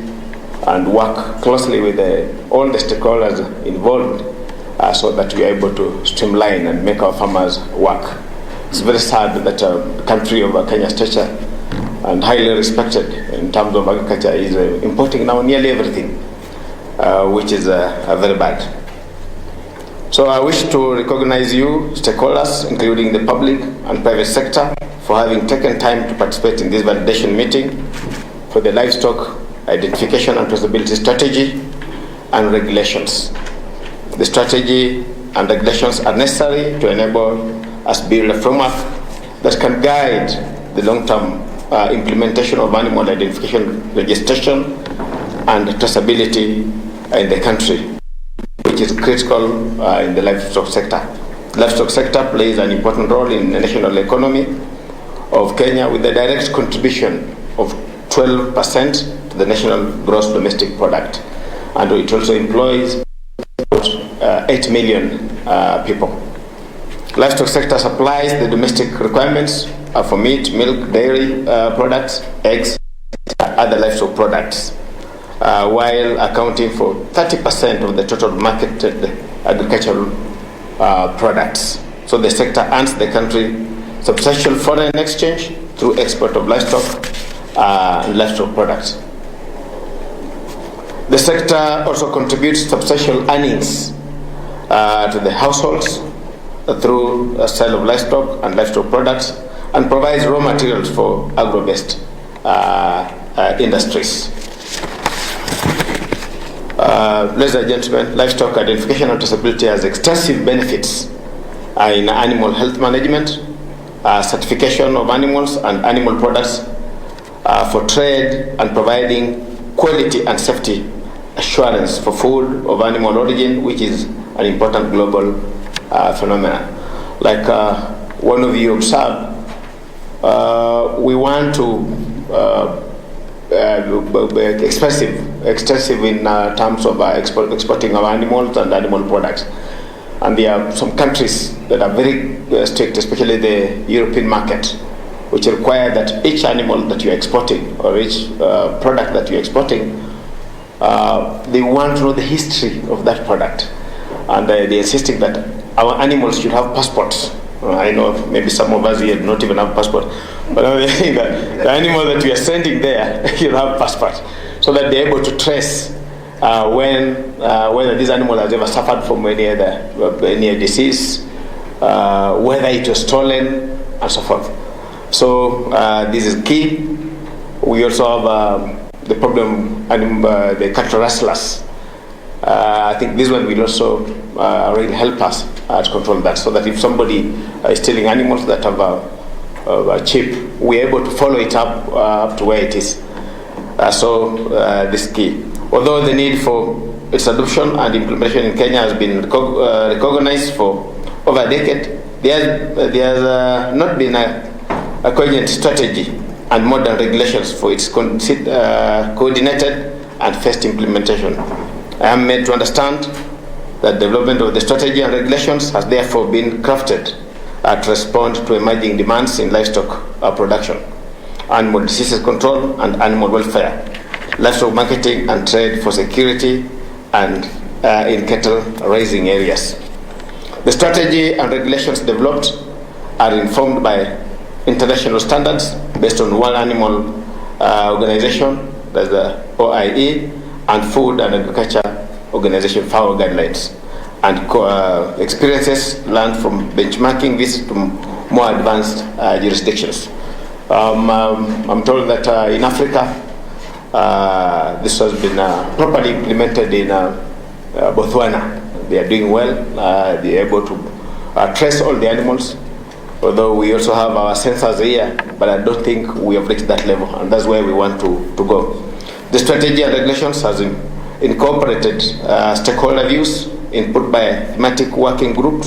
and work closely with all the stakeholders involved so that we are able to streamline and make our farmers work. It's very sad that a country of Kenya's stature and highly respected in terms of agriculture is importing now nearly everything, which is very bad. So I wish to recognize you, stakeholders, including the public and private sector, for having taken time to participate in this validation meeting for the livestock identification and traceability strategy and regulations. The strategy and regulations are necessary to enable us build a framework that can guide the long-term implementation of animal identification, registration, and traceability in the country, which is critical in the livestock sector. The livestock sector plays an important role in the national economy of Kenya with a direct contribution of 12% to the national gross domestic product, and it also employs about 8 million people. Livestock sector supplies the domestic requirements for meat, milk, dairy products, eggs, other livestock products, while accounting for 30% of the total marketed agricultural products. So the sector earns the country substantial foreign exchange through export of livestock and livestock products. The sector also contributes substantial earnings to the households through a sale of livestock and livestock products, and provides raw materials for agro-based industries. Ladies and gentlemen, livestock identification and traceability has extensive benefits in animal health management, certification of animals and animal products for trade and providing quality and safety assurance for food of animal origin, which is an important global phenomenon. Like one of you observed, we want to be extensive in terms of exporting our animals and animal products. And there are some countries that are very strict, especially the European market, which require that each animal that you're exporting or each product that you're exporting, they want to know the history of that product. And they're insisting that our animals should have passports. I know maybe some of us here do not even have passport, but I think that the animal that we are sending there should have passports, so that they're able to trace whether this animal has ever suffered from any disease, whether it was stolen, and so forth. So this is key. We also have the problem, the cattle rustlers. I think this one will also really help us to control that, so that if somebody is stealing animals that have cheap, we're able to follow it up to where it is. So this is key. Although the need for its adoption and implementation in Kenya has been recognized for over a decade, there has not been a cogent strategy and modern regulations for its coordinated and fast implementation. I am made to understand that development of the strategy and regulations has therefore been crafted to respond to emerging demands in livestock production, animal diseases control and animal welfare, livestock marketing and trade for security, and in cattle raising areas. The strategy and regulations developed are informed by international standards based on World Animal Organization, that's the OIE, and Food and Agriculture Organization FAO guidelines, and experiences learned from benchmarking visits to more advanced jurisdictions. I'm told that in Africa, this has been properly implemented in Botswana. They are doing well. They are able to trace all the animals, although we also have our sensors here, but I don't think we have reached that level, and that's where we want to go. The strategy and regulations has incorporated stakeholder views input by a thematic working group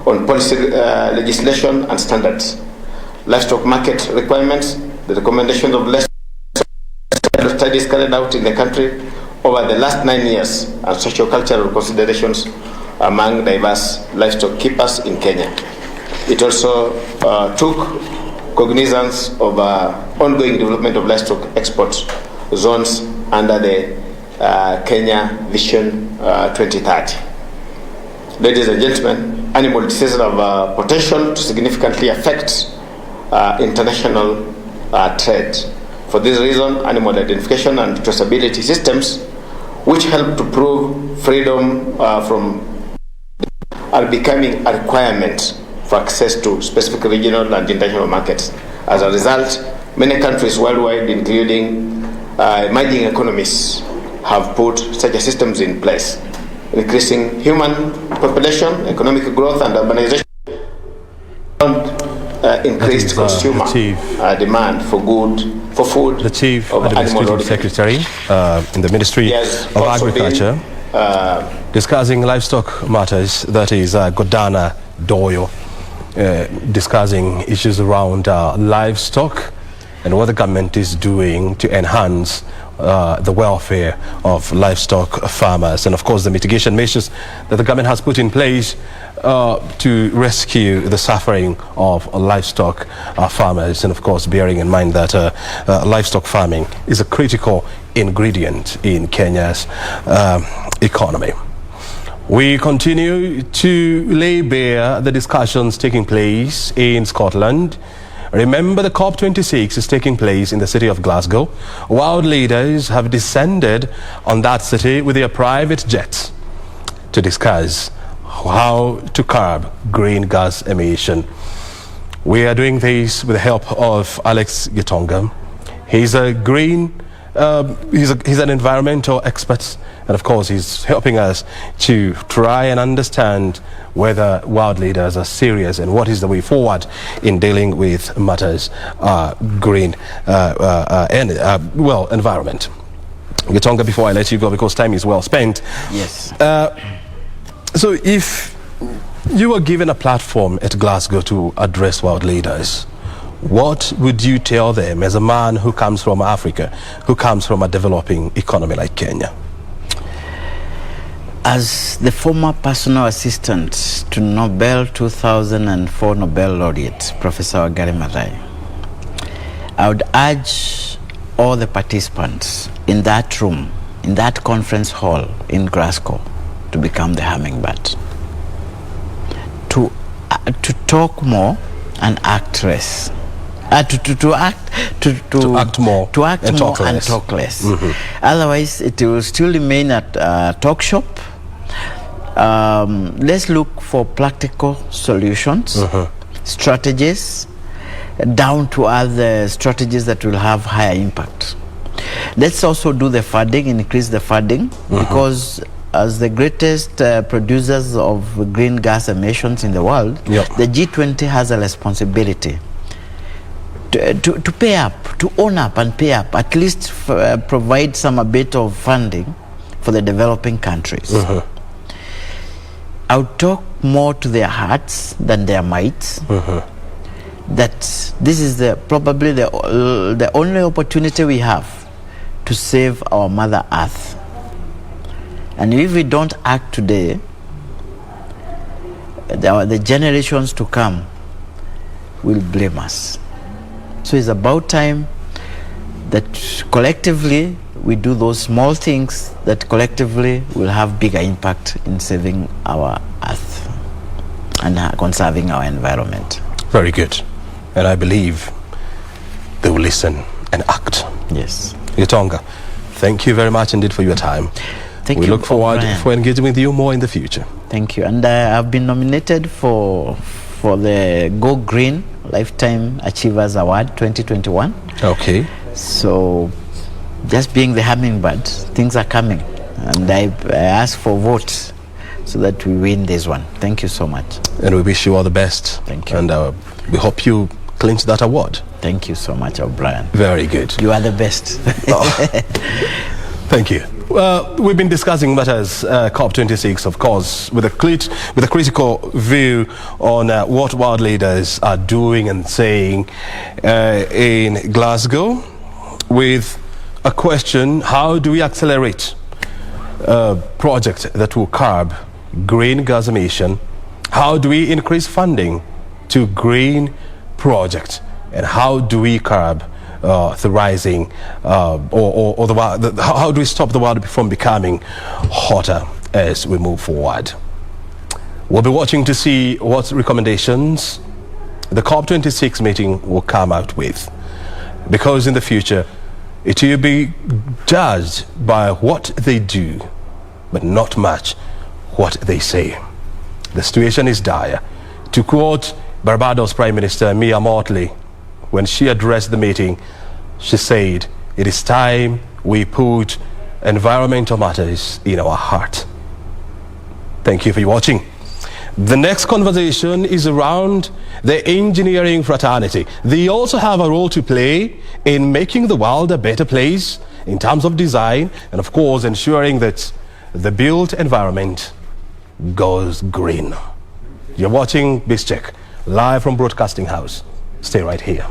on policy legislation and standards, livestock market requirements, the recommendations of livestock studies carried out in the country over the last 9 years, and socio-cultural considerations among diverse livestock keepers in Kenya. It also took cognizance of ongoing development of livestock export zones under the Kenya Vision 2030. Ladies and gentlemen, animal diseases have potential to significantly affect international trade. For this reason, animal identification and traceability systems, which help to prove freedom from, are becoming a requirement for access to specific regional and international markets. As a result, many countries worldwide, including emerging economies, have put such systems in place, increasing human population, economic growth, and urbanization, increased consumer demand for food. The Chief Administrative Secretary in the Ministry of Agriculture, discussing livestock matters, that is Godana Doyo, discussing issues around livestock and what the government is doing to enhance the welfare of livestock farmers, and of course the mitigation measures that the government has put in place to rescue the suffering of livestock farmers, and of course bearing in mind that livestock farming is a critical ingredient in Kenya's economy. We continue to lay bare the discussions taking place in Scotland. Remember, the COP26 is taking place in the city of Glasgow. World leaders have descended on that city with their private jets to discuss how to curb green gas emission. We are doing this with the help of Alex Gitonga. He's a he's an environmental expert, and of course he's helping us to try and understand whether world leaders are serious and what is the way forward in dealing with matters green and environment. Gitonga, before I let you go, because time is well spent. Yes. So if you were given a platform at Glasgow to address world leaders, what would you tell them as a man who comes from Africa, who comes from a developing economy like Kenya? As the former personal assistant to Nobel 2004 Nobel laureate, Professor Wangari Maathai, I would urge all the participants in that room, in that conference hall in Glasgow, to become the hummingbird. To talk more and act less. To act more and talk less. Mm-hmm. Otherwise, it will still remain at talk shop. Let's look for practical solutions, strategies, down to other strategies that will have higher impact. Let's also do the funding, increase the funding, because as the greatest producers of green gas emissions in the world, the G20 has a responsibility to pay up, to own up and pay up, at least provide some a bit of funding for the developing countries. I would talk more to their hearts than their mights. That this is probably the only opportunity we have to save our Mother Earth. And if we don't act today, the generations to come will blame us. So it's about time that collectively we do those small things that collectively will have bigger impact in saving our Earth and conserving our environment. Very good. And I believe they will listen and act. Yes. Gitonga, thank you very much indeed for your time. Thank we you. look forward for engaging with you more in the future. Thank you. And I've been nominated for the Go Green Lifetime Achievers Award 2021. Okay. So just being the hummingbird, things are coming. And I ask for votes so that we win this one. Thank you so much. And we wish you all the best. Thank you. And we hope you clinch that award. Thank you so much, O'Brien. Very good. You are the best. Thank you. We've been discussing matters COP26, of course, with a critical view on what world leaders are doing and saying in Glasgow, with a question: how do we accelerate a project that will curb green gas emission? How do we increase funding to green projects? And how do we curb the rising, how do we stop the world from becoming hotter as we move forward? We'll be watching to see what recommendations the COP26 meeting will come out with, because in the future it will be judged by what they do, but not much what they say. The situation is dire. To quote Barbados Prime Minister Mia Mottley, when she addressed the meeting, she said, "It is time we put environmental matters in our heart." Thank you for watching. The next conversation is around the engineering fraternity. They also have a role to play in making the world a better place in terms of design and, of course, ensuring that the built environment goes green. You're watching BizCheck live from Broadcasting House. Stay right here.